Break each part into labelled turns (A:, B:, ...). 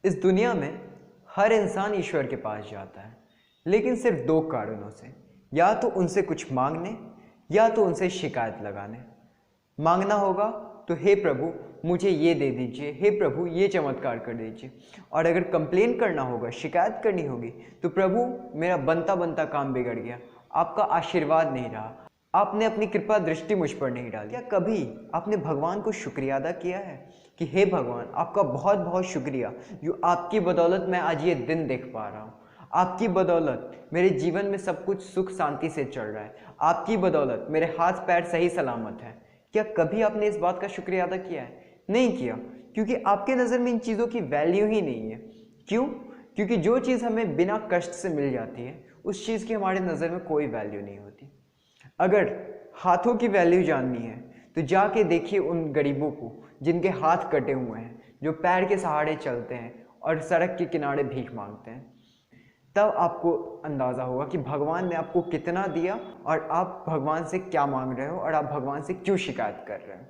A: इस दुनिया में हर इंसान ईश्वर के पास जाता है, लेकिन सिर्फ दो कारणों से, या तो उनसे कुछ मांगने या तो उनसे शिकायत लगाने। मांगना होगा तो हे प्रभु मुझे ये दे दीजिए, हे प्रभु ये चमत्कार कर दीजिए। और अगर कंप्लेन करना होगा, शिकायत करनी होगी, तो प्रभु मेरा बनता बनता काम बिगड़ गया, आपका आशीर्वाद नहीं रहा, आपने अपनी कृपा दृष्टि मुझ पर नहीं डाली। क्या कभी आपने भगवान को शुक्रिया अदा किया है कि हे भगवान आपका बहुत बहुत शुक्रिया, जो आपकी बदौलत मैं आज ये दिन देख पा रहा हूँ, आपकी बदौलत मेरे जीवन में सब कुछ सुख शांति से चल रहा है, आपकी बदौलत मेरे हाथ पैर सही सलामत है। क्या कभी आपने इस बात का शुक्रिया अदा किया है? नहीं किया, क्योंकि आपके नज़र में इन चीज़ों की वैल्यू ही नहीं है। क्यों? क्योंकि जो चीज़ हमें बिना कष्ट से मिल जाती है उस चीज़ की हमारे नज़र में कोई वैल्यू नहीं होती। अगर हाथों की वैल्यू जाननी है तो जाके देखिए उन गरीबों को जिनके हाथ कटे हुए हैं, जो पैर के सहारे चलते हैं और सड़क के किनारे भीख मांगते हैं। तब आपको अंदाज़ा होगा कि भगवान ने आपको कितना दिया और आप भगवान से क्या मांग रहे हो और आप भगवान से क्यों शिकायत कर रहे हो।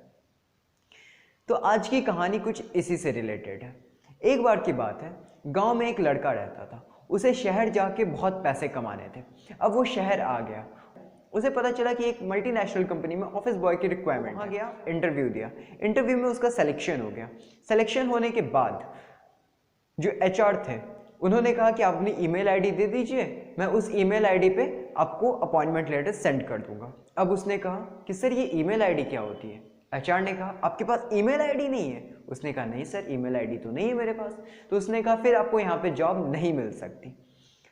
A: तो आज की कहानी कुछ इसी से रिलेटेड है। एक बार की बात है, गांव में एक लड़का रहता था। उसे शहर जाके बहुत पैसे कमाने थे। अब वो शहर आ गया, उसे पता चला कि एक मल्टीनेशनल कंपनी में ऑफिस बॉय की रिक्वायरमेंट। वहाँ गया, इंटरव्यू दिया, इंटरव्यू में उसका सिलेक्शन हो गया। सिलेक्शन होने के बाद जो एचआर थे उन्होंने कहा कि आप अपनी ईमेल आईडी दे दीजिए, मैं उस ईमेल आईडी पे आपको अपॉइंटमेंट लेटर सेंड कर दूंगा। अब उसने कहा कि सर ये ईमेल आईडी क्या होती है? एचआर ने कहा आपके पास ईमेल आईडी नहीं है? उसने कहा नहीं सर, ईमेल आईडी तो नहीं है मेरे पास। तो उसने कहा फिर आपको यहाँ पे जॉब नहीं मिल सकती।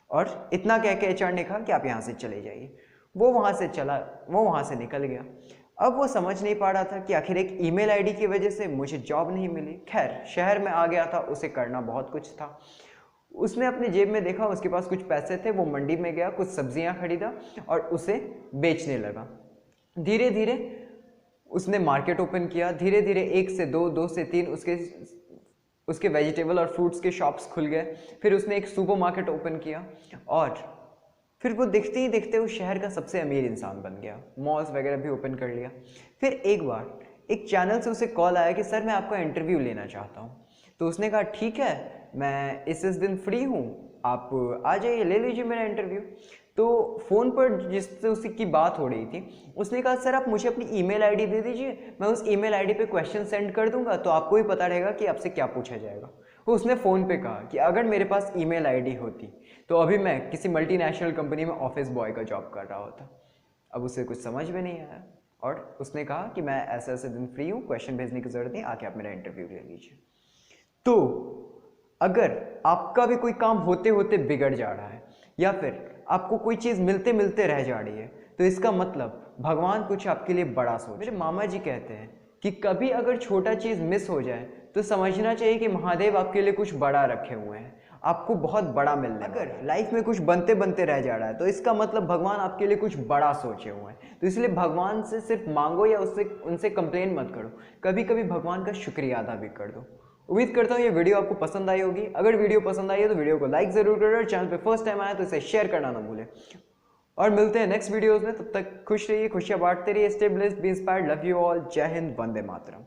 A: और इतना कह के एचआर ने कहा कि आप यहाँ से चले जाइए। वो वहाँ से निकल गया। अब वो समझ नहीं पा रहा था कि आखिर एक ईमेल आईडी की वजह से मुझे जॉब नहीं मिली। खैर शहर में आ गया था, उसे करना बहुत कुछ था। उसने अपने जेब में देखा, उसके पास कुछ पैसे थे, वो मंडी में गया, कुछ सब्जियां खरीदा और उसे बेचने लगा। धीरे धीरे उसने मार्केट ओपन किया, धीरे धीरे 1 से 2, 2 से 3 उसके वेजिटेबल और फ्रूट्स के शॉप्स खुल गए। फिर उसने एक सुपरमार्केट ओपन किया और फिर वो देखते ही देखते वो शहर का सबसे अमीर इंसान बन गया। मॉल्स वगैरह भी ओपन कर लिया। फिर एक बार एक चैनल से उसे कॉल आया कि सर मैं आपका इंटरव्यू लेना चाहता हूँ। तो उसने कहा ठीक है, मैं इस दिन फ्री हूँ, आप आ जाइए, ले लीजिए मेरा इंटरव्यू। तो फ़ोन पर जिससे उसकी बात हो रही थी उसने कहा सर आप मुझे अपनी ईमेल आईडी दे दीजिए, मैं उस ईमेल आईडी पे क्वेश्चन सेंड कर दूंगा, तो आपको ही पता रहेगा कि आपसे क्या पूछा जाएगा। तो उसने फ़ोन पे कहा कि अगर मेरे पास ईमेल आईडी होती तो अभी मैं किसी मल्टीनेशनल कंपनी में ऑफिस बॉय का जॉब कर रहा होता। अब उसे कुछ समझ में नहीं आया और उसने कहा कि मैं ऐसे ऐसे दिन फ्री हूँ, क्वेश्चन भेजने की ज़रूरत नहीं, आके आप मेरा इंटरव्यू ले लीजिए। तो अगर आपका भी कोई काम होते होते बिगड़ जा रहा है या फिर आपको कोई चीज़ मिलते मिलते रह जा रही है, तो इसका मतलब भगवान कुछ आपके लिए बड़ा सोच। मेरे मामा जी कहते हैं कि कभी अगर छोटा चीज़ मिस हो जाए तो समझना चाहिए कि महादेव आपके लिए कुछ बड़ा रखे हुए हैं, आपको बहुत बड़ा मिलने। अगर लाइफ में कुछ बनते बनते रह जा रहा है तो इसका मतलब भगवान आपके लिए कुछ बड़ा सोचे हुए हैं। तो इसलिए भगवान से सिर्फ मांगो या उनसे कंप्लेन मत करो, कभी कभी भगवान का शुक्रिया अदा भी कर दो। उम्मीद करता हूँ ये वीडियो आपको पसंद आई होगी। अगर वीडियो पसंद आई है तो वीडियो को लाइक जरूर करें और चैनल पे फर्स्ट टाइम आया तो इसे शेयर करना ना भूलें। और मिलते हैं नेक्स्ट वीडियोस में, तब तक खुश रहिए, खुशियां बांटते रहिए, stay blessed, B inspired, love you all, जय हिंद, वंदे मातरम।